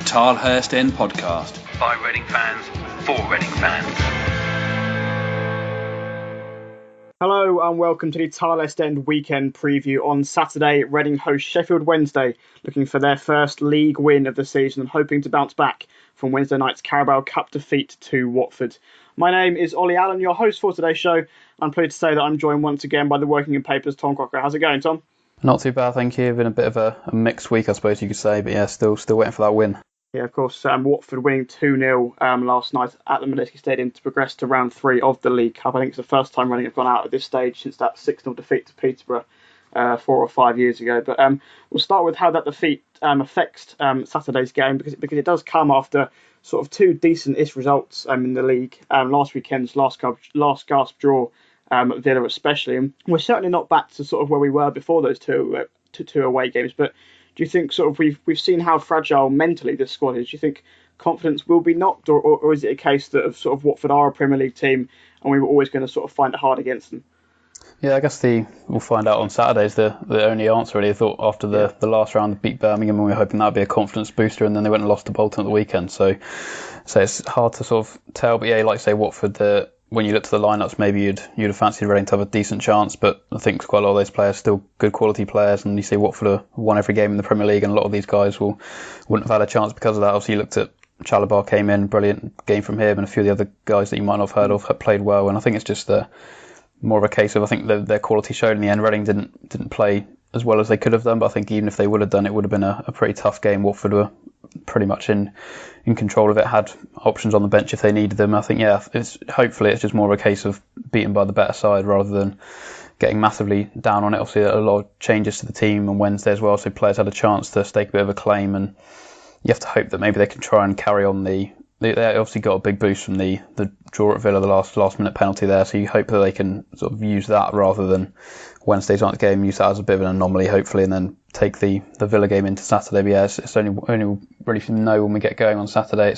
Tilehurst End podcast by Reading fans for Reading fans. Hello and welcome to the Tilehurst End weekend preview. On Saturday, Reading host Sheffield Wednesday, looking for their first league win of the season and hoping to bounce back from Wednesday night's Carabao Cup defeat to Watford. My name is Olly Allen, your host for today's show. I'm pleased to say that I'm joined once again by the Wokingham paper's Tom Crocker. How's it going, Tom? Not too bad, thank you. Been a bit of a mixed week, I suppose you could say, but yeah, still waiting for that win. Yeah, of course. Watford winning 2-0 last night at the Millennium Stadium to progress to round 3 of the League Cup. I think it's the first time Reading have gone out at this stage since that 6-0 defeat to Peterborough 4 or 5 years ago. But we'll start with how that defeat affects Saturday's game because it does come after sort of two decent-ish results in the league. Last weekend's last gasp draw at Villa especially. And we're certainly not back to sort of where we were before those two away games, but do you think sort of we've seen how fragile mentally this squad is? Do you think confidence will be knocked, or is it a case that of sort of Watford are a Premier League team and we were always going to sort of find it hard against them? Yeah, I guess we'll find out on Saturday is the only answer really. I thought after the last round they beat Birmingham and we were hoping that would be a confidence booster, and then they went and lost to Bolton at the weekend. So it's hard to sort of tell. But yeah, like I say, Watford, when you look to the lineups, maybe you'd have fancied Reading to have a decent chance, but I think quite a lot of those players are still good quality players, and you see Watford have won every game in the Premier League, and a lot of these guys wouldn't have had a chance because of that. Obviously, you looked at Chalobah came in, brilliant game from him, and a few of the other guys that you might not have heard of have played well, and I think it's just more of a case of I think their quality showed in the end. Reading didn't play as well as they could have done, but I think even if they would have done, it would have been a pretty tough game. Watford were pretty much in control of it, had options on the bench if they needed them. I think, yeah, hopefully it's just more of a case of beaten by the better side rather than getting massively down on it. Obviously, a lot of changes to the team on Wednesday as well, so players had a chance to stake a bit of a claim, and you have to hope that maybe they can try and carry on they obviously got a big boost from the draw at Villa, the last minute penalty there, so you hope that they can sort of use that rather than Wednesday's night's game, use that as a bit of an anomaly hopefully, and then take the Villa game into Saturday. But yeah, it's only really know when we get going on Saturday.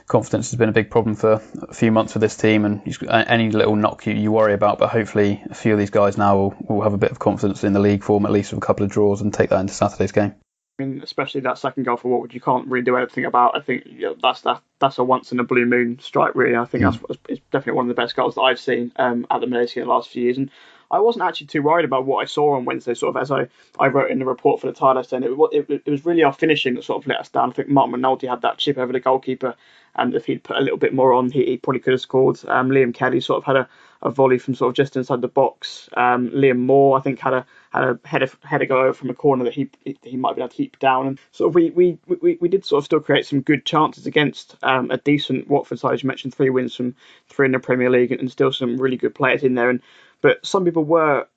Confidence has been a big problem for a few months for this team, and any little knock you worry about, but hopefully a few of these guys now will have a bit of confidence in the league form, at least with a couple of draws, and take that into Saturday's game. I mean, especially that second goal for Watford, you can't really do anything about. I think that's a once in a blue moon strike, really. I think it's definitely one of the best goals that I've seen at the Millennium in the last few years. And I wasn't actually too worried about what I saw on Wednesday, sort of as I wrote in the report for the Tilehurst End. It was really our finishing that sort of let us down. I think Mark McNulty had that chip over the goalkeeper, and if he'd put a little bit more on, he probably could have scored. Liam Kelly sort of had a volley from sort of just inside the box. Liam Moore, I think, had a header go over from a corner that he might have been able to keep down. And sort of we did sort of still create some good chances against a decent Watford side. As you mentioned, 3 wins from 3 in the Premier League, and still some really good players in there. But some people were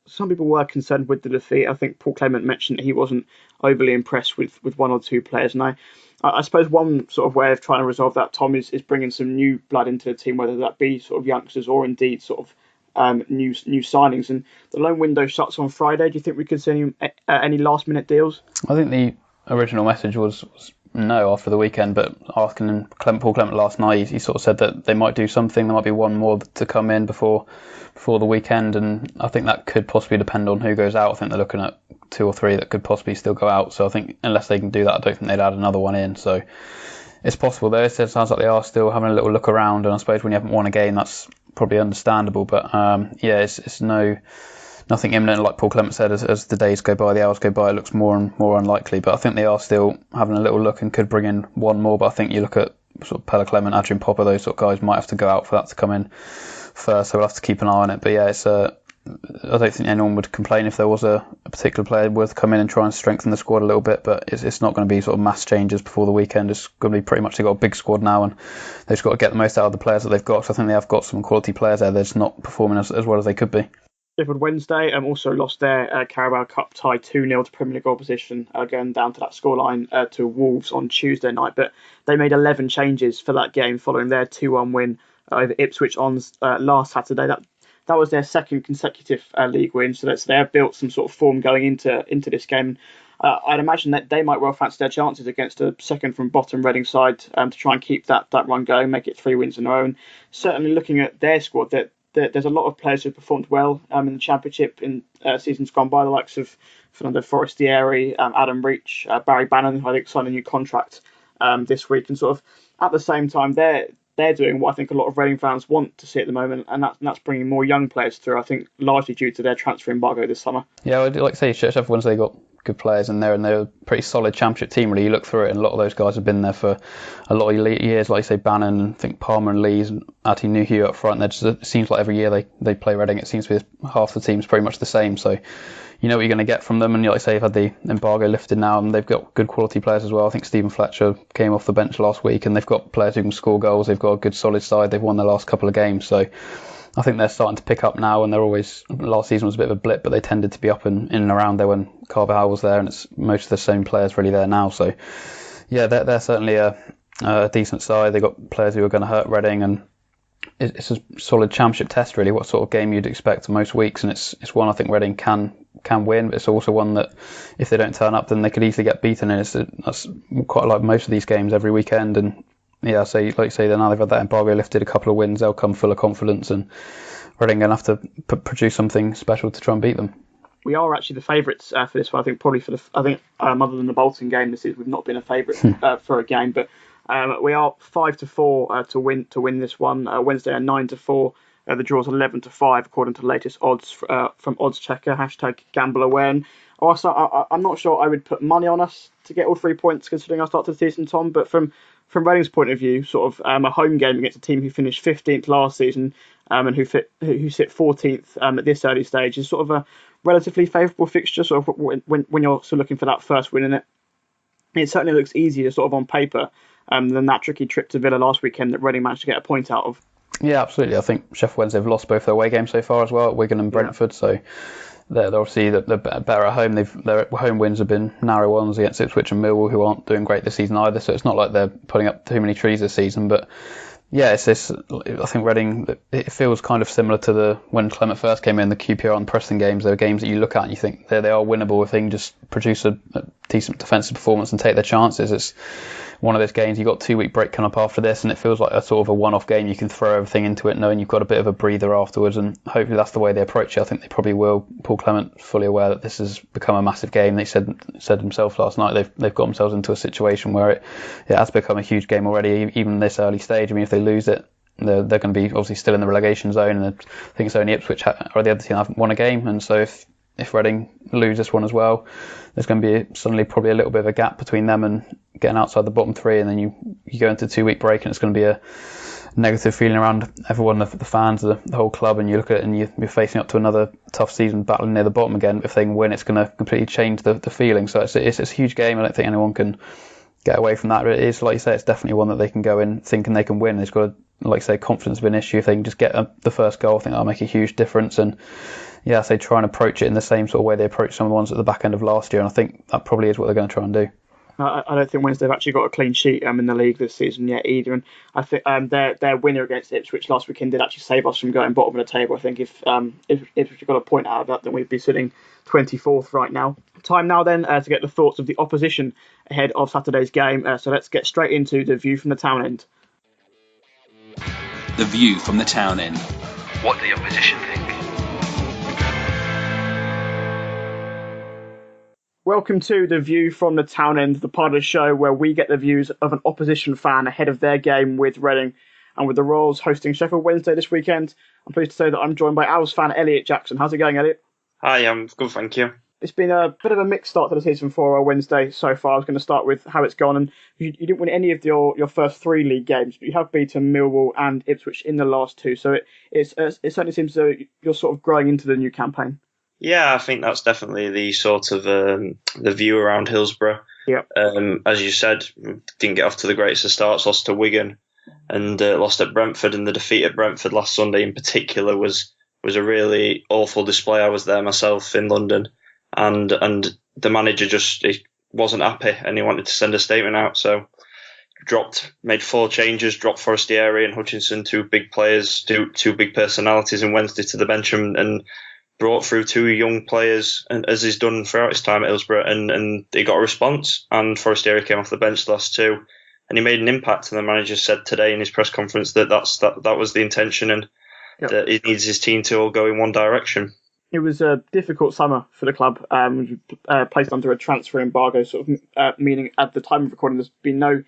concerned with the defeat. I think Paul Clement mentioned that he wasn't overly impressed with one or two players, and I suppose one sort of way of trying to resolve that, Tom, is bringing some new blood into the team, whether that be sort of youngsters or indeed sort of new signings. And the loan window shuts on Friday. Do you think we could see any last minute deals? I think the original message was no after the weekend, but asking Paul Clement last night, he sort of said that they might do something. There might be one more to come in before the weekend, and I think that could possibly depend on who goes out. I think they're looking at 2 or 3 that could possibly still go out. So I think unless they can do that, I don't think they'd add another one in. So it's possible though. It sounds like they are still having a little look around, and I suppose when you haven't won a game, that's probably understandable. But yeah, it's nothing imminent, like Paul Clement said. As the days go by, the hours go by, it looks more and more unlikely. But I think they are still having a little look and could bring in one more. But I think you look at sort of Pella Clement, Adrian Popper, those sort of guys might have to go out for that to come in first. So we'll have to keep an eye on it. But yeah, I don't think anyone would complain if there was a particular player worth to come in and try and strengthen the squad a little bit. But it's not going to be sort of mass changes before the weekend. It's going to be pretty much they've got a big squad now, and they've just got to get the most out of the players that they've got. So I think they have got some quality players there. They're just not performing as well as they could be. Sheffield Wednesday also lost their Carabao Cup tie 2-0 to Premier League opposition, going down to that scoreline to Wolves on Tuesday night. But they made 11 changes for that game following their 2-1 win over Ipswich on last Saturday. That was their second consecutive league win, so they have built some sort of form going into this game. I'd imagine that they might well fancy their chances against a second from bottom Reading side to try and keep that run going, make it 3 wins in a row. And certainly looking at their squad, that there's a lot of players who performed well in the Championship in seasons gone by, the likes of Fernando Forestieri, Adam Reach, Barry Bannon, who I think signed a new contract this week, and sort of at the same time they're doing what I think a lot of Reading fans want to see at the moment, and that's bringing more young players through. I think largely due to their transfer embargo this summer. Yeah, I'd like to say Sheffield Wednesday got good players in there, and they're a pretty solid Championship team. Really, you look through it, and a lot of those guys have been there for a lot of years. Like you say, Bannon, and I think Palmer and Lees, and Ati Nuhiu up front. It seems like every year they play Reading, it seems to be half the team's pretty much the same. So you know what you're going to get from them. And like I say, they've had the embargo lifted now, and they've got good quality players as well. I think Stephen Fletcher came off the bench last week, and they've got players who can score goals. They've got a good solid side. They've won their last couple of games, so I think they're starting to pick up now, and they're always, last season was a bit of a blip, but they tended to be up in and around there when Carvajal was there, and it's most of the same players really there now. So yeah, they're certainly a decent side. They've got players who are going to hurt Reading, and it's a solid Championship test really, what sort of game you'd expect most weeks, and it's one I think Reading can win, but it's also one that if they don't turn up then they could easily get beaten, and that's quite like most of these games every weekend. And yeah, so like you say, now they've had that embargo lifted, a couple of wins, they'll come full of confidence, and Reading going to have to produce something special to try and beat them. We are actually the favourites for this one. I think probably other than the Bolton game this season, we've not been a favourite for a game, but we are 5-4 to win this one. Wednesday are 9-4. The draw's 11-5 according to the latest odds from Odds Checker #GambleAware. And also, I'm not sure I would put money on us to get all 3 points considering our start to the season, Tom. But from Reading's point of view, sort of a home game against a team who finished 15th last season and who sit 14th at this early stage is sort of a relatively favourable fixture. Sort of when you're still looking for that first win in it, it certainly looks easier sort of on paper than that tricky trip to Villa last weekend that Reading managed to get a point out of. Yeah, absolutely. I think Sheffield Wednesday have lost both their away games so far as well, at Wigan and Brentford. Yeah. So they're obviously they're better at home. Their home wins have been narrow ones against Ipswich and Millwall, who aren't doing great this season either. So it's not like they're putting up too many trees this season. But yeah, it's this. I think Reading, it feels kind of similar to when Clement first came in, the QPR and Preston games. They're games that you look at and you think they are winnable if they can just produce a decent defensive performance and take their chances. It's one of those games, you've got 2-week break coming up after this, and it feels like a sort of a one-off game. You can throw everything into it knowing you've got a bit of a breather afterwards, and hopefully that's the way they approach it. I think they probably will. Paul Clement fully aware that this has become a massive game. They said himself last night they've got themselves into a situation where it has become a huge game already, even this early stage. I mean, if they lose it, they're going to be obviously still in the relegation zone, and I think it's only Ipswich or the other team haven't won a game, and so if Reading lose this one as well, there's going to be suddenly probably a little bit of a gap between them and getting outside the bottom three, and then you go into a 2-week break and it's going to be a negative feeling around everyone, the fans, the whole club, and you look at it and you're facing up to another tough season battling near the bottom again. If they can win, it's going to completely change the feeling. So it's a huge game. I don't think anyone can get away from that. But it is, like you say, it's definitely one that they can go in thinking they can win. They've got to, like you say, confidence of an issue. If they can just get the first goal, I think that'll make a huge difference. And yeah, so try and approach it in the same sort of way they approached some of the ones at the back end of last year, and I think that probably is what they're going to try and do. I don't think Wednesday have actually got a clean sheet in the league this season yet either, and I think their winner against Ipswich last weekend did actually save us from going bottom of the table. I think if Ipswich got a point out of that, then we'd be sitting 24th right now. Time now then to get the thoughts of the opposition ahead of Saturday's game. So let's get straight into the view from the town end. The view from the town end. What do the opposition think? Welcome to the view from the town end, the part of the show where we get the views of an opposition fan ahead of their game with Reading. And with the Royals hosting Sheffield Wednesday this weekend, I'm pleased to say that I'm joined by Owls fan Elliott Jackson. How's it going, Elliott? Hi, I'm good, thank you. It's been a bit of a mixed start to the season for Wednesday so far. I was going to start with how it's gone. And you didn't win any of your first 3 league games, but you have beaten Millwall and Ipswich in the last 2. So it certainly seems that you're sort of growing into the new campaign. Yeah, I think that's definitely the sort of the view around Hillsborough. Yeah. As you said, didn't get off to the greatest of starts, lost to Wigan and lost at Brentford, and the defeat at Brentford last Sunday in particular was a really awful display. I was there myself in London, and the manager just he wasn't happy and he wanted to send a statement out, so made 4 changes, dropped Forestieri and Hutchinson, 2 big players, two big personalities, and Wednesday to the bench and brought through 2 young players, and as he's done throughout his time at Hillsborough, and he got a response, and Forestieri came off the bench the last 2, and he made an impact, and the manager said today in his press conference that was the intention, and that he needs his team to all go in one direction. It was a difficult summer for the club, placed under a transfer embargo, sort of meaning at the time of recording there's been no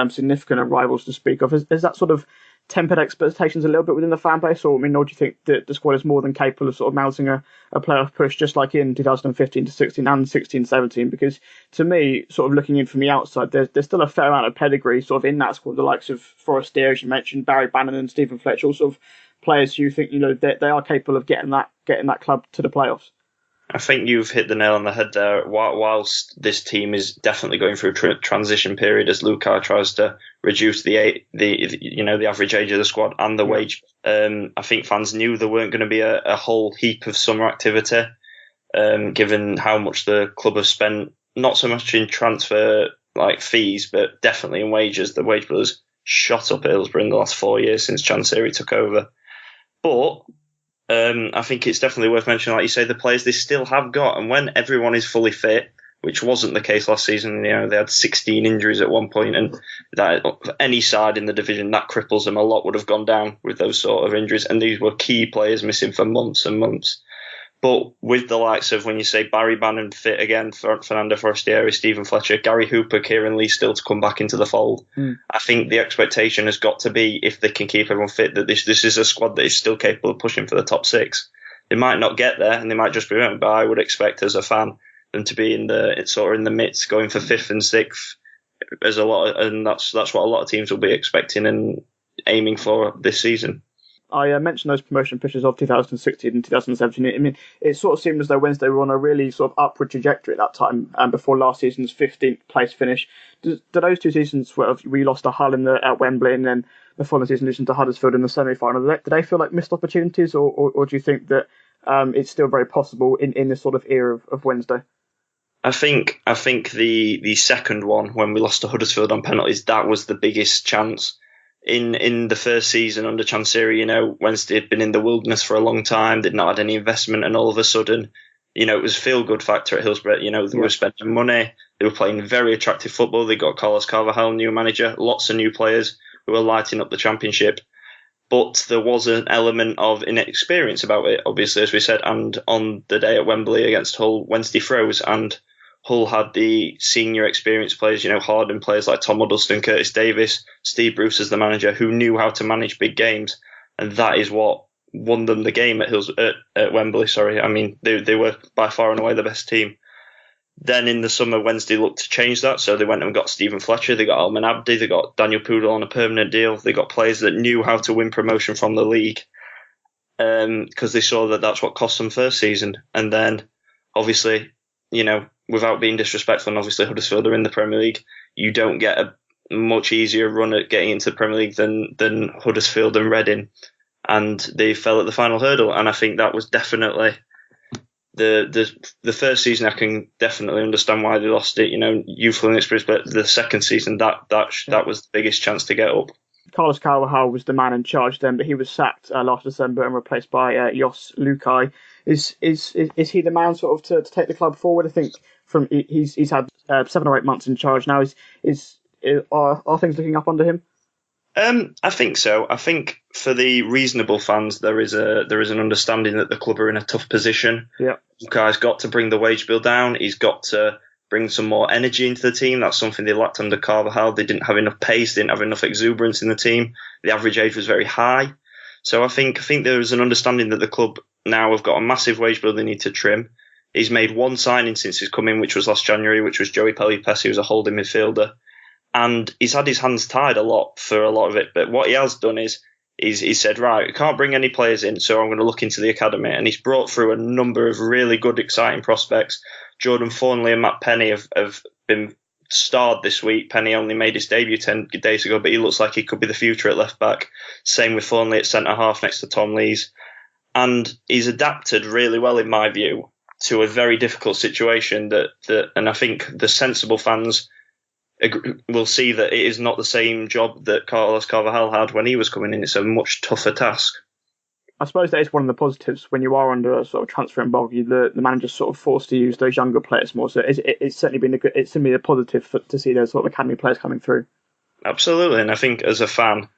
significant rivals to speak of. Has that sort of tempered expectations a little bit within the fan base, or do you think that the squad is more than capable of sort of mounting a playoff push, just like in 2015 to 16 and 16-17? Because to me, sort of looking in from the outside, there's still a fair amount of pedigree sort of in that squad. The likes of Forestier, as you mentioned, Barry Bannon and Stephen Fletcher, all sort of players who think they are capable of getting that club to the playoffs. I think you've hit the nail on the head there. Whilst this team is definitely going through a transition period as Lukai tries to reduce the average age of the squad and the wage, I think fans knew there weren't going to be a whole heap of summer activity, given how much the club has spent, not so much in transfer fees, but definitely in wages. The wage bill has shot up at Hillsborough in the last 4 years since Chancery took over. But I think it's definitely worth mentioning, like you say, the players they still have got, and when everyone is fully fit, which wasn't the case last season, they had 16 injuries at one point, and that any side in the division that cripples them, a lot would have gone down with those sort of injuries, and these were key players missing for months and months. But with the likes of, when you say Barry Bannon fit again, Fernando Forestieri, Stephen Fletcher, Gary Hooper, Kieran Lee still to come back into the fold, I think the expectation has got to be, if they can keep everyone fit, that this is a squad that is still capable of pushing for the top six. They might not get there, and they might just be wrong, but I would expect as a fan them to be in the midst, going for fifth and sixth, as a lot, and that's what a lot of teams will be expecting and aiming for this season. I mentioned those promotion pushes of 2016 and 2017. I mean, it sort of seemed as though Wednesday were on a really sort of upward trajectory at that time, before last season's 15th place finish. Do those two seasons where we lost to Hull at Wembley, and then the following season losing to Huddersfield in the semi-final, do they feel like missed opportunities, or do you think that it's still very possible in this sort of era of Wednesday? I think the second one, when we lost to Huddersfield on penalties, that was the biggest chance. In the first season under Chancery, Wednesday had been in the wilderness for a long time. They'd not had any investment, and all of a sudden, it was a feel-good factor at Hillsborough. They were spending money. They were playing very attractive football. They got Carlos Carvajal, new manager, lots of new players who were lighting up the championship. But there was an element of inexperience about it, obviously, as we said. And on the day at Wembley against Hull, Wednesday froze, and Hull had the senior experienced players, hardened players like Tom Huddleston, Curtis Davis, Steve Bruce as the manager, who knew how to manage big games. And that is what won them the game at Wembley. Sorry, I mean, they were by far and away the best team. Then in the summer, Wednesday looked to change that. So they went and got Stephen Fletcher, they got Alman Abdi, they got Daniel Poodle on a permanent deal. They got players that knew how to win promotion from the league, because they saw that that's what cost them first season. And then, obviously, without being disrespectful, and obviously Huddersfield are in the Premier League, you don't get a much easier run at getting into the Premier League than Huddersfield and Reading, and they fell at the final hurdle. And I think that was definitely the first season. I can definitely understand why they lost it, youthful inexperience, but the second season that was the biggest chance to get up. Carlos Carvajal was the man in charge then, but he was sacked last December and replaced by Jos Lukai. Is he the man sort of to take the club forward? I think he's had 7 or 8 months in charge now. Are things looking up under him? I think so. I think for the reasonable fans, there is an understanding that the club are in a tough position. Yeah, Lukai's got to bring the wage bill down. He's got to bring some more energy into the team. That's something they lacked under Carvajal. They didn't have enough pace, didn't have enough exuberance in the team. The average age was very high. So I think there is an understanding that the club now have got a massive wage bill they need to trim. He's made one signing since he's come in, which was last January, which was Joey Pellipas, who was a holding midfielder. And he's had his hands tied a lot for a lot of it. But what he has done is he said, right, I can't bring any players in, so I'm going to look into the academy. And he's brought through a number of really good, exciting prospects. Jordan Thornley and Matt Penny have been starred this week. Penny only made his debut 10 days ago, but he looks like he could be the future at left back. Same with Thornley at centre half next to Tom Lees. And he's adapted really well, in my view, to a very difficult situation and I think the sensible fans will see that it is not the same job that Carlos Carvajal had when he was coming in. It's a much tougher task. I suppose that is one of the positives when you are under a sort of transfer embargo. The manager's sort of forced to use those younger players more. So it's certainly been a positive to see those sort of academy players coming through. Absolutely, and I think as a fan,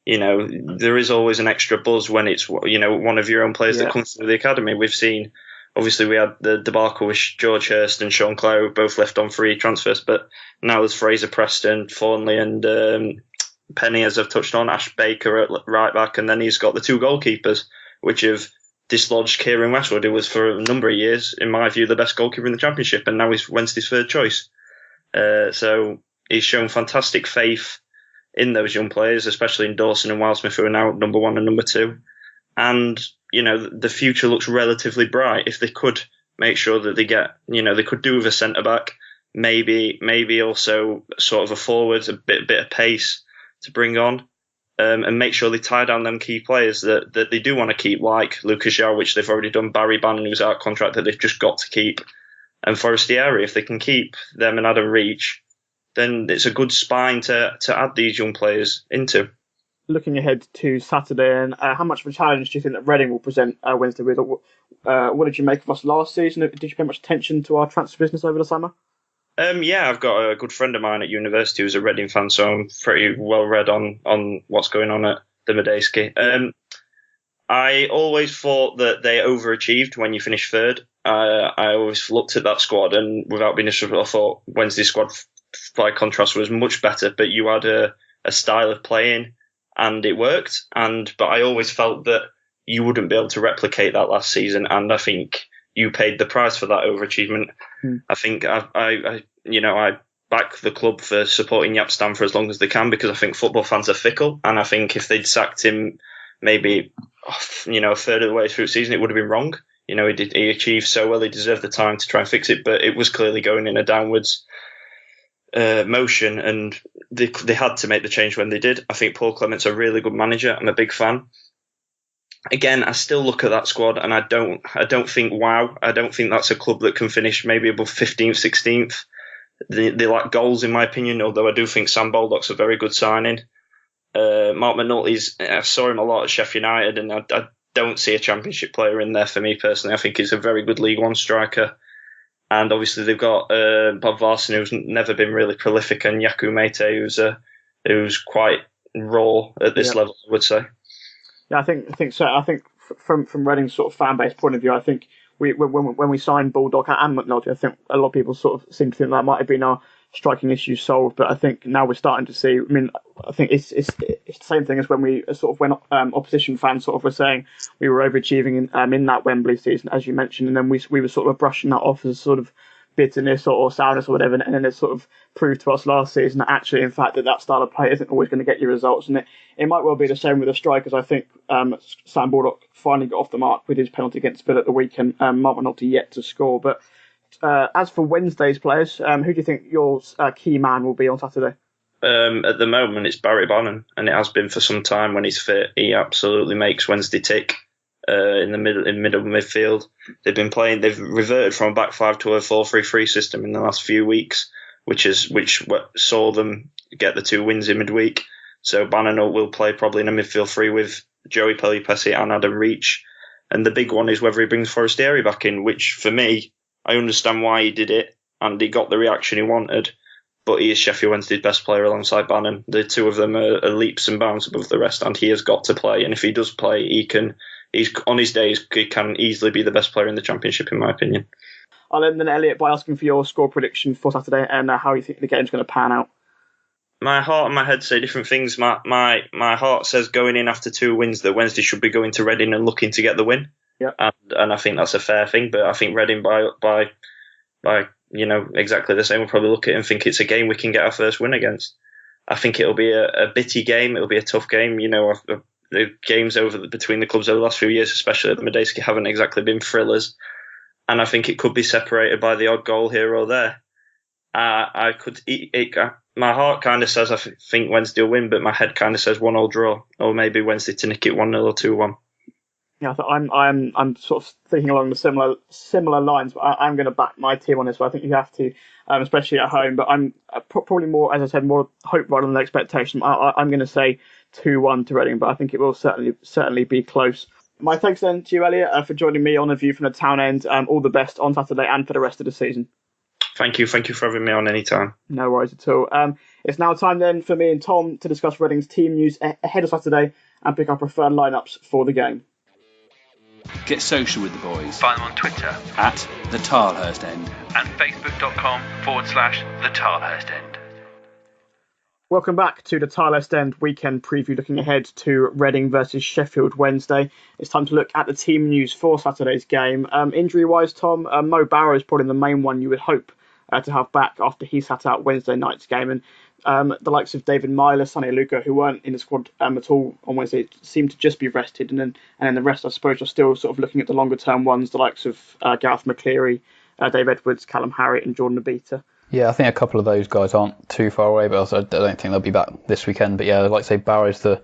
there is always an extra buzz when it's one of your own players that comes through the academy. We've seen Obviously, we had the debacle with George Hurst and Sean Clare, who both left on free transfers, but now there's Fraser Preston, Thornley and Penny, as I've touched on, Ash Baker at right back, and then he's got the two goalkeepers, which have dislodged Kieran Westwood, who was for a number of years, in my view, the best goalkeeper in the Championship, and now he's Wednesday's third choice. So he's shown fantastic faith in those young players, especially in Dawson and Wildsmith, who are now number 1 and number 2. And, the future looks relatively bright if they could make sure that they get, they could do with a centre-back, maybe also sort of a forward, a bit of pace to bring on, and make sure they tie down them key players that they do want to keep, like Lucas Yao, which they've already done, Barry Bannon, who's out of contract, that they've just got to keep, and Forestieri. If they can keep them and Adam Reach, then it's a good spine to add these young players into. Looking ahead to Saturday, and how much of a challenge do you think that Reading will present Wednesday with? What did you make of us last season? Did you pay much attention to our transfer business over the summer? Yeah, I've got a good friend of mine at university who's a Reading fan, so I'm pretty well read on what's going on at the Medeski. I always thought that they overachieved when you finished third. I always looked at that squad, and without being disrespectful, I thought Wednesday's squad, by contrast, was much better, but you had a style of playing, and it worked. But I always felt that you wouldn't be able to replicate that last season, and I think you paid the price for that overachievement. I think I back the club for supporting Jaap Stam for as long as they can, because I think football fans are fickle, and I think if they'd sacked him maybe a third of the way through the season, it would have been wrong. He achieved so well, he deserved the time to try and fix it, but it was clearly going in a downwards motion, and they had to make the change when they did. I think Paul Clement's a really good manager. I'm a big fan. Again, I still look at that squad and I don't think, wow, I don't think that's a club that can finish maybe above 15th, 16th. They lack goals, in my opinion, although I do think Sam Baldock's a very good signing. Mark McNulty's, I saw him a lot at Sheffield United, and I don't see a Championship player in there for me personally. I think he's a very good League One striker. And obviously they've got Bob Varson, who's never been really prolific, and Yaku Mete, who's quite raw at this level, I would say. Yeah, I think so. I think from Reading's sort of fan base point of view, I think when we signed Baldock and McNulty, I think a lot of people sort of seem to think that might have been our striking issues solved. But I think now we're starting to see. I mean, I think it's the same thing as when opposition fans sort of were saying we were overachieving in that Wembley season, as you mentioned, and then we were sort of brushing that off as sort of bitterness or sourness or whatever, and then it sort of proved to us last season that actually, in fact, that style of play isn't always going to get you results, and it might well be the same with the strikers. I think Sam Baldock finally got off the mark with his penalty against Bill at the weekend. Mark McNulty yet to score, but as for Wednesday's players, who do you think your key man will be on Saturday? At the moment, it's Barry Bannon, and it has been for some time. When he's fit, he absolutely makes Wednesday tick. In the middle midfield, they've reverted from a back five to a 4-3-3 system in the last few weeks, which saw them get the 2 wins in midweek. So Bannon will play probably in a midfield three with Joey Pelupessy and Adam Reach, and the big one is whether he brings Forestieri back in, which for me, I understand why he did it and he got the reaction he wanted, but he is Sheffield Wednesday's best player alongside Bannon. The two of them are leaps and bounds above the rest, and he has got to play, and if he does play, he's on his days, he can easily be the best player in the Championship, in my opinion. I'll end then, Elliot, by asking for your score prediction for Saturday and how you think the game's going to pan out. My heart and my head say different things. My heart says going in after 2 wins that Wednesday should be going to Reading and looking to get the win. Yep. And I think that's a fair thing, but I think Reading by exactly the same will probably look at it and think it's a game we can get our first win against. I think it'll be a bitty game. It'll be a tough game. The games between the clubs over the last few years, especially at the Medeski, haven't exactly been thrillers, and I think it could be separated by the odd goal here or there. My heart kind of says I think Wednesday will win, but my head kind of says 1-1 draw, or maybe Wednesday to nick it 1-0 or 2-1. Yeah, I'm sort of thinking along the similar lines, but I'm going to back my team on this. But I think you have to, especially at home. But I'm probably more, as I said, more hope rather than expectation. I'm going to say 2-1 to Reading, but I think it will certainly be close. My thanks then to you, Elliot, for joining me on A View from the Town End. All the best on Saturday and for the rest of the season. Thank you for having me on anytime. No worries at all. It's now time then for me and Tom to discuss Reading's team news ahead of Saturday and pick our preferred lineups for the game. Get social with the boys. Find them on Twitter at the Tilehurst End and facebook.com/the Tilehurst End. Welcome back to the Tilehurst End weekend preview, looking ahead to Reading versus Sheffield Wednesday. It's time to look at the team news for Saturday's game. Injury-wise, Tom, Mo Barrow is probably the main one you would hope to have back after he sat out Wednesday night's game. And the likes of David Myler, Sonny Luca, who weren't in the squad at all on Wednesday, seemed to just be rested. And then the rest, I suppose, are still sort of looking at the longer-term ones, the likes of Gareth McCleary, Dave Edwards, Callum Harriott and Jordan Abita. Yeah, I think a couple of those guys aren't too far away, but also I don't think they'll be back this weekend. But yeah, I'd like to say Barrow's the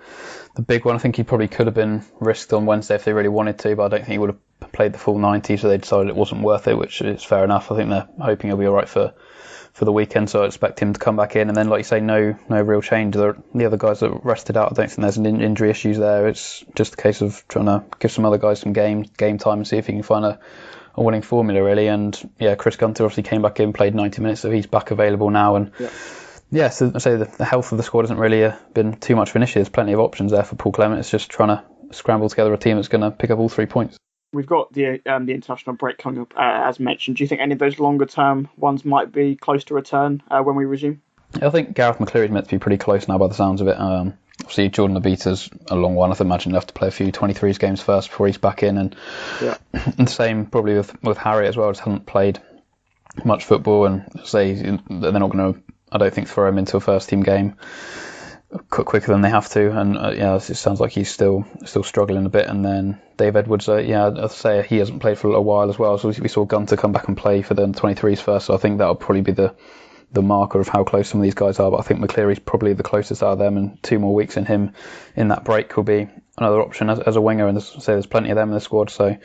big one. I think he probably could have been risked on Wednesday if they really wanted to, but I don't think he would have played the full 90, so they decided it wasn't worth it, which is fair enough. I think they're hoping he'll be all right for the weekend, so I expect him to come back in. And then, like you say, no real change. The other guys that rested out, I don't think there's an injury issues there. It's just a case of trying to give some other guys some game time and see if he can find a winning formula, really. And yeah, Chris Gunter obviously came back in, played 90 minutes, so he's back available now. And so I say the health of the squad hasn't really been too much of an issue. There's plenty of options there for Paul Clement. It's just trying to scramble together a team that's going to pick up all 3 points. We've got the international break coming up, as mentioned. Do you think any of those longer-term ones might be close to return when we resume? I think Gareth McCleary is meant to be pretty close now by the sounds of it. Obviously, Jordan Abita's a long one. I imagine he'll have to play a few 23s games first before he's back in. And the same probably with Harry as well. Just hasn't played much football, and say they're not going to, I don't think, throw him into a first-team game quicker than they have to. And it sounds like he's still struggling a bit. And then Dave Edwards, I'd say he hasn't played for a little while as well. So we saw Gunter come back and play for the 23s first. So I think that'll probably be the marker of how close some of these guys are. But I think McCleary's probably the closest out of them, and 2 more weeks in him in that break will be another option as a winger. And there's plenty of them in the squad, so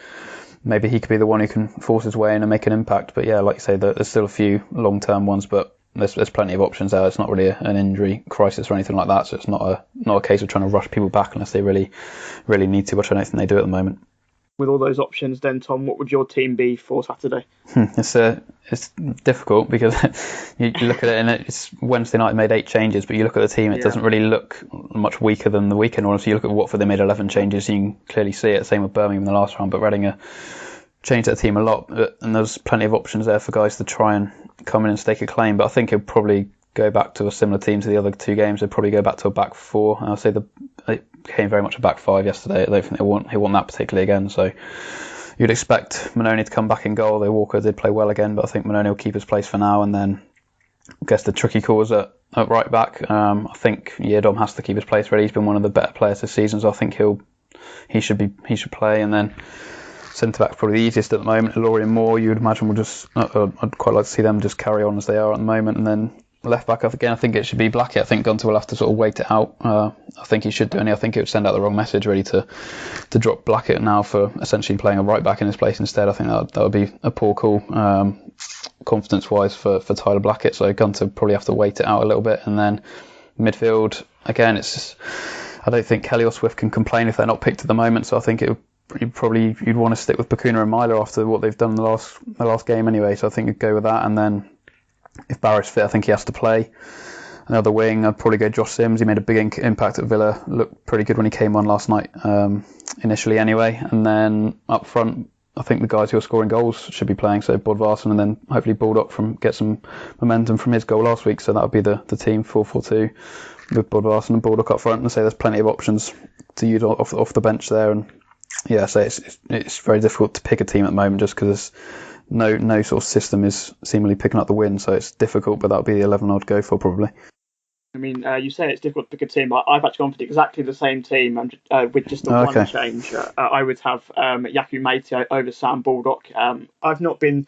maybe he could be the one who can force his way in and make an impact. But yeah, like you say, there's still a few long-term ones, but there's plenty of options there. It's not really an injury crisis or anything like that, so it's not a case of trying to rush people back unless they really, really need to, which I don't think they do at the moment. With all those options then, Tom, what would your team be for Saturday? It's difficult because you look at it and it's Wednesday night made 8 changes, but you look at the team, it doesn't really look much weaker than the weekend. Or if you look at Watford, they made 11 changes, you can clearly see it. Same with Birmingham in the last round, but Reading changed their team a lot, and there's plenty of options there for guys to try and come in and stake a claim. But I think he'll probably go back to a similar team to the other 2 games. They'll probably go back to a back 4. And I'll say they came very much a back 5 yesterday. I don't think he'll want that particularly again. So you'd expect Manoni to come back in goal. Though Walker did play well again, but I think Manoni will keep his place for now. And then I guess the tricky call is at right back. I think Yeardom has to keep his place ready. He's been one of the better players this season, so I think he should play. And then centre back probably the easiest at the moment. Laurie and Moore, you would imagine, will just. I'd quite like to see them just carry on as they are at the moment. And then left back, again, I think it should be Blackett. I think Gunter will have to sort of wait it out. I think he should do, and I think it would send out the wrong message really to drop Blackett now for essentially playing a right back in his place instead. I think that would be a poor call, confidence wise for Tyler Blackett. So Gunter probably have to wait it out a little bit. And then midfield, again, I don't think Kelly or Swift can complain if they're not picked at the moment. So I think you'd want to stick with Bacuna and Myler after what they've done in the last game anyway. So I think you'd go with that. And then if Barrow's fit, I think he has to play. Another wing, I'd probably go Josh Sims. He made a big impact at Villa. Looked pretty good when he came on last night, initially anyway. And then up front, I think the guys who are scoring goals should be playing. So Bodvarsson, and then hopefully Baldock get some momentum from his goal last week. So that would be the team 4-4-2 with Bodvarsson and Baldock up front. And say there's plenty of options to use off the bench there. And yeah, so it's very difficult to pick a team at the moment just because no sort of system is seemingly picking up the win, so it's difficult, but that'll be the 11 I'd go for probably. I mean, you say it's difficult to pick a team. I've actually gone for exactly the same team with just the one change. I would have Yaku Mate over Sam Baldock. I've not been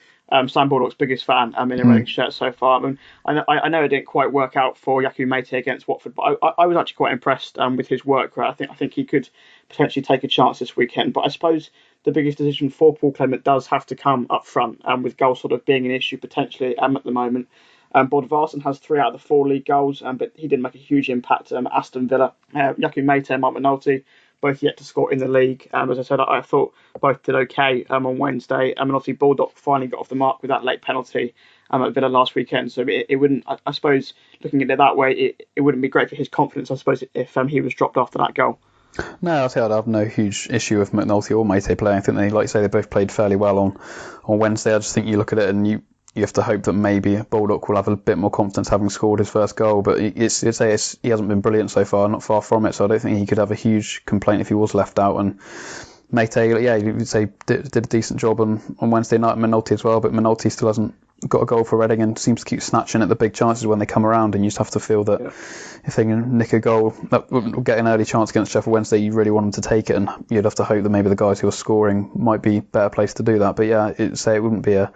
Sam Baldock's biggest fan in a Reading shirt so far. I know it didn't quite work out for Yaku Mate against Watford, but I was actually quite impressed with his work. I think he could potentially take a chance this weekend. But I suppose the biggest decision for Paul Clement does have to come up front, with goals sort of being an issue potentially at the moment. Bodvarsson has 3 out of the 4 league goals, but he didn't make a huge impact at Aston Villa. Yaku Mate and Mark McNulty, both yet to score in the league. As I said, I thought both did okay on Wednesday. And obviously Baldock finally got off the mark with that late penalty at Villa last weekend. So it wouldn't, I suppose, looking at it that way, it wouldn't be great for his confidence, I suppose, if he was dropped after that goal. No, I think I'd have no huge issue with McNulty or Mate playing. I think they, like you say, they both played fairly well on Wednesday. I just think you look at it and you have to hope that maybe Baldock will have a bit more confidence having scored his first goal. But he hasn't been brilliant so far, not far from it. So I don't think he could have a huge complaint if he was left out. And Mate, you would say did a decent job on Wednesday night. McNulty as well, but McNulty still hasn't got a goal for Reading and seems to keep snatching at the big chances when they come around, and you just have to feel that if they can nick a goal, get an early chance against Sheffield Wednesday, you really want them to take it, and you'd have to hope that maybe the guys who are scoring might be better placed to do that. But yeah, it wouldn't be a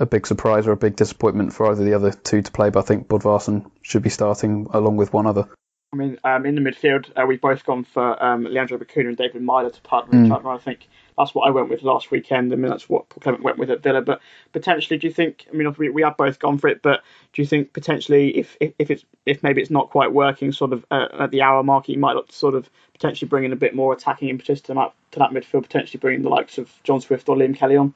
big surprise or a big disappointment for either the other two to play, but I think Bodvarsson should be starting along with one other. I mean, in the midfield, we've both gone for Leandro Bacuna and David Myler to partner each other. I think that's what I went with last weekend. I mean, that's what Paul Clement went with at Villa. But potentially, do you think? I mean, we have both gone for it, but do you think potentially, if maybe it's not quite working, sort of at the hour mark, you might look to sort of potentially bring in a bit more attacking impetus to that midfield, potentially bringing the likes of John Swift or Liam Kelly on?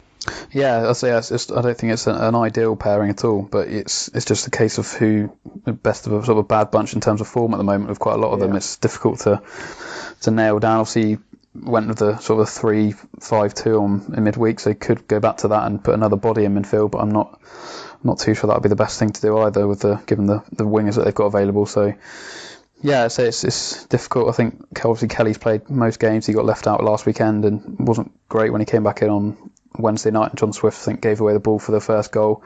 Yeah, I'll say I don't think it's an ideal pairing at all, but it's just a case of who the best of a sort of a bad bunch in terms of form at the moment. With quite a lot of them, it's difficult to nail down. Obviously, went with the sort of 3-5-2 in midweek, so he could go back to that and put another body in midfield. But I'm not too sure that would be the best thing to do either, with given the wingers that they've got available. So yeah, so it's difficult. I think obviously Kelly's played most games. He got left out last weekend and wasn't great when he came back in on Wednesday night. And John Swift, I think, gave away the ball for the first goal.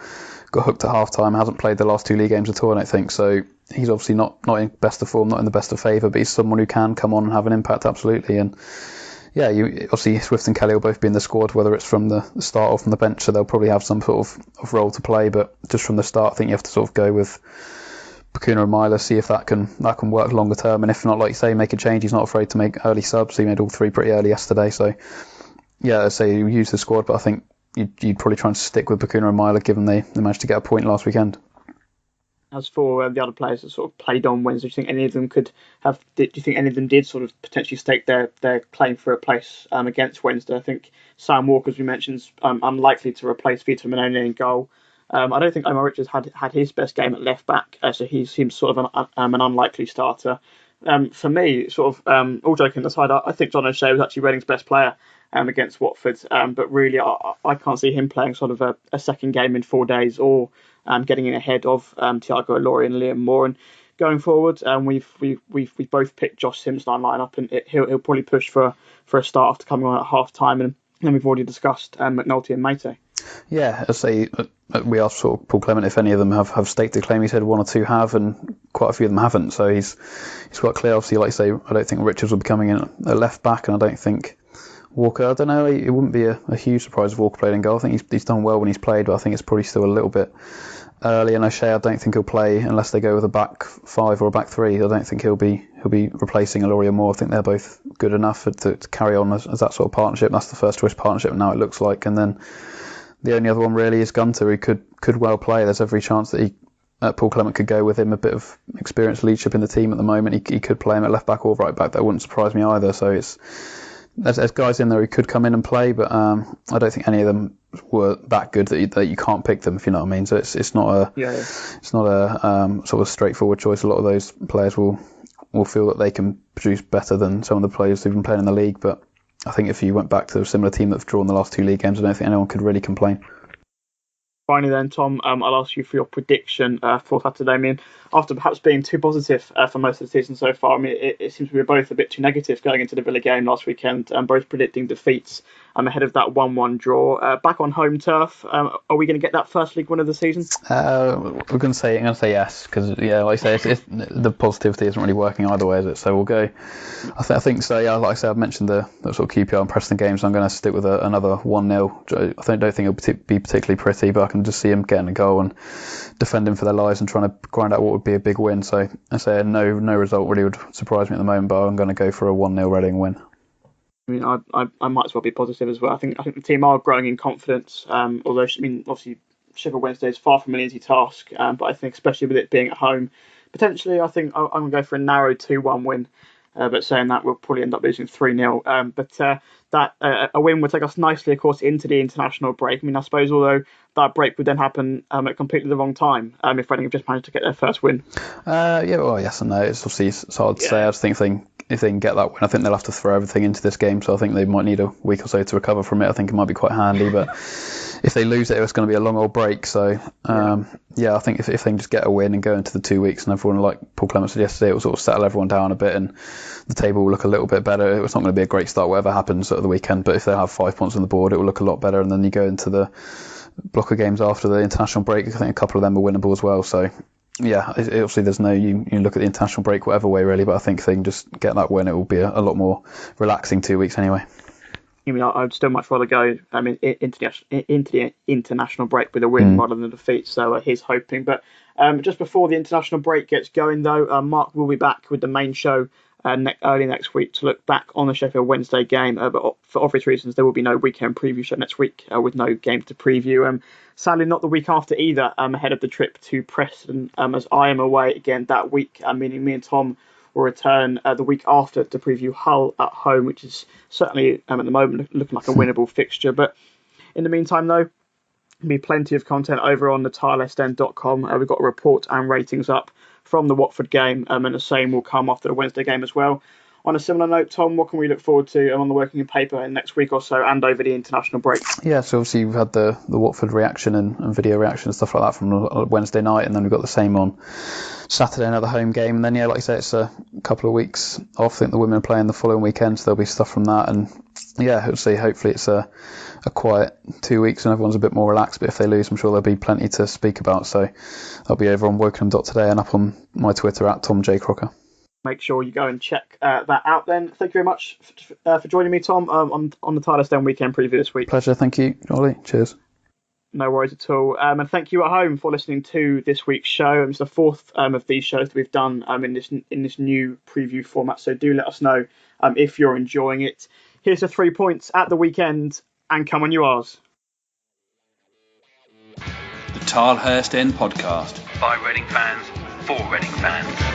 Got hooked at half time. Hasn't played the last two league games at all, I don't think. So he's obviously not in best of form, not in the best of favour, but he's someone who can come on and have an impact, absolutely. And yeah, obviously Swift and Kelly will both be in the squad, whether it's from the start or from the bench, so they'll probably have some sort of role to play. But just from the start, I think you have to sort of go with Bacuna and Myler, see if that can work longer term, and if not, like you say, make a change. He's not afraid to make early subs. He made all three pretty early yesterday, so yeah, I'd say you use the squad, but I think you'd probably try and stick with Bacuna and Myler, given they managed to get a point last weekend. As for the other players that sort of played on Wednesday, do you think any of them could have? Do you think any of them did sort of potentially stake their claim for a place against Wednesday? I think Sam Walker, as we mentioned, is unlikely to replace Vito Manone in goal. I don't think Omar Richards had his best game at left back, so he seems sort of an unlikely starter. For me, sort of all joking aside, I think John O'Shea was actually Reading's best player against Watford, but really I can't see him playing sort of a second game in 4 days or getting in ahead of Thiago Ilori and Liam Moore. And going forward, we've both picked Josh Sims in our lineup, and he'll probably push for a start after coming on at half time. And then we've already discussed McNulty and Mate. Yeah, I say we asked sort of Paul Clement if any of them have staked a claim. He said one or two have, and quite a few of them haven't. So he's quite clear. Obviously, like I say, I don't think Richards will be coming in at left back, and I don't think Walker. I don't know. It wouldn't be a huge surprise if Walker played in goal. I think he's done well when he's played, but I think it's probably still a little bit early. And O'Shea, I don't think he'll play unless they go with a back five or a back three. I don't think he'll be replacing Ilori or Moore. I think they're both good enough to carry on as that sort of partnership. That's the first choice partnership now, it looks like. And then the only other one really is Gunter, who could well play. There's every chance that Paul Clement could go with him, a bit of experienced leadership in the team at the moment. He could play him at left back or right back. That wouldn't surprise me either. So there's guys in there who could come in and play, but I don't think any of them were that good that you can't pick them, if you know what I mean. So it's not a sort of straightforward choice. A lot of those players will feel that they can produce better than some of the players who've been playing in the league, but I think if you went back to a similar team that's drawn the last two league games, I don't think anyone could really complain. Finally then, Tom, I'll ask you for your prediction for Saturday. I mean, after perhaps being too positive for most of the season so far, I mean, it seems we were both a bit too negative going into the Villa game last weekend, both predicting defeats ahead of that 1-1 draw. Back on home turf, are we going to get that first league win of the season? I'm going to say yes, because like I say, the positivity isn't really working either way, is it? So we'll go. I think so. Yeah, like I said, I've mentioned the sort of QPR and Preston games. So I'm going to stick with another 1-0. I don't think it'll be particularly pretty, but I can just see them getting a goal and defending for their lives and trying to grind out what would be a big win. So I say no result really would surprise me at the moment, but I'm going to go for a 1-0 Reading win. I mean, I might as well be positive as well. I think the team are growing in confidence. Although, I mean, obviously Sheffield Wednesday is far from an easy task, but I think especially with it being at home, potentially I think I'm going to go for a narrow 2-1 win. But saying that, we'll probably end up losing 3-0. But a win would take us nicely, of course, into the international break. I mean, I suppose although that break would then happen at completely the wrong time if Reading have just managed to get their first win. Well, yes and no. It's obviously hard to say. I just think if they if they can get that win, I think they'll have to throw everything into this game. So I think they might need a week or so to recover from it. I think it might be quite handy, but if they lose it, it's going to be a long old break. So I think if they can just get a win and go into the 2 weeks, and everyone, like Paul Clement said yesterday, it will sort of settle everyone down a bit, and the table will look a little bit better. It's not going to be a great start, whatever happens at the weekend, but if they have 5 points on the board, it will look a lot better. And then you go into the block of games after the international break. I think a couple of them are winnable as well. So obviously there's no you look at the international break whatever way really, but I think if they can just get that win, it will be a lot more relaxing 2 weeks anyway. I mean, I'd still much rather go into the international break with a win rather than a defeat. So he's hoping. But just before the international break gets going, though, Mark will be back with the main show early next week to look back on the Sheffield Wednesday game. But for obvious reasons, there will be no weekend preview show next week with no game to preview. Sadly, not the week after either, ahead of the trip to Preston, as I am away again that week, meaning me and Tom will return the week after to preview Hull at home, which is certainly at the moment looking like a winnable fixture. But in the meantime, though, there'll be plenty of content over on the tilehurstend.com. We've got a report and ratings up from the Watford game, and the same will come after the Wednesday game as well. On a similar note, Tom, what can we look forward to on the Wokingham paper in next week or so and over the international break? Yeah, so obviously we've had the Watford reaction and video reaction and stuff like that from Wednesday night, and then we've got the same on Saturday, another home game, and then like I say, it's a couple of weeks off. I think the women are playing the following weekend, so there'll be stuff from that, and hopefully it's a quiet 2 weeks and everyone's a bit more relaxed. But if they lose, I'm sure there'll be plenty to speak about. So I'll be over on Wokingham.today and up on my Twitter at Tom J Crocker. Make sure you go and check that out then. Thank you very much for joining me, Tom, on the Tilehurst weekend preview this week. Pleasure, thank you, Ollie. Cheers. No worries at all. And thank you at home for listening to this week's show. It's the fourth of these shows that we've done in this new preview format. So do let us know if you're enjoying it. Here's the 3 points at the weekend, and come on you R's. The Tilehurst End podcast by Reading fans for Reading fans.